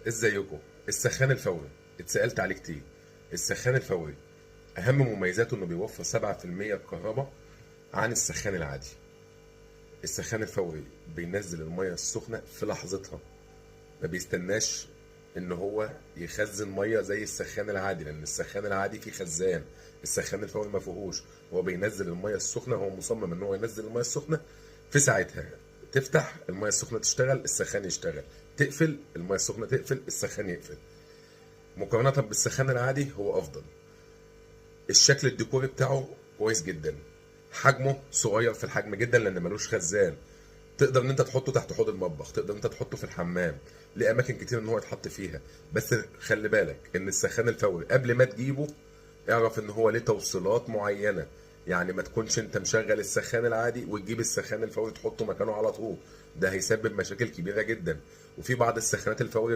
ازيكم؟ السخان الفوري اتسألت عليه كتير. السخان الفوري اهم مميزاته انه بيوفر 7% الكهرباء عن السخان العادي. السخان الفوري بينزل المية السخنة في لحظتها، ما بيستناش ان هو يخزن مية زي السخان العادي، لان السخان العادي فيه خزان، السخان الفوري ما فيهوش. هو بينزل المية السخنة، هو مصمم ان هو ينزل المية السخنة في ساعتها. تفتح المية السخنة تشتغل، السخان يشتغل. تقفل المية السخنة تقفل، السخان يقفل. مقارنة بالسخان العادي هو أفضل. الشكل الديكوري بتاعه كويس جدا. حجمه صغير في الحجم جدا لأن ملوش خزان. تقدر إن أنت تحطه تحت حوض المطبخ، تقدر إن أنت تحطه في الحمام، ليه أماكن كتير إن هو يتحط فيها. بس خلي بالك إن السخان الفوري قبل ما تجيبه اعرف إن هو ليه توصيلات معينة. يعني ما تكونش أنت مشغل السخان العادي وتجيب السخان الفوري تحطه مكانه على طول، ده هيسبب مشاكل كبيرة جدا. وفي بعض السخانات الفوري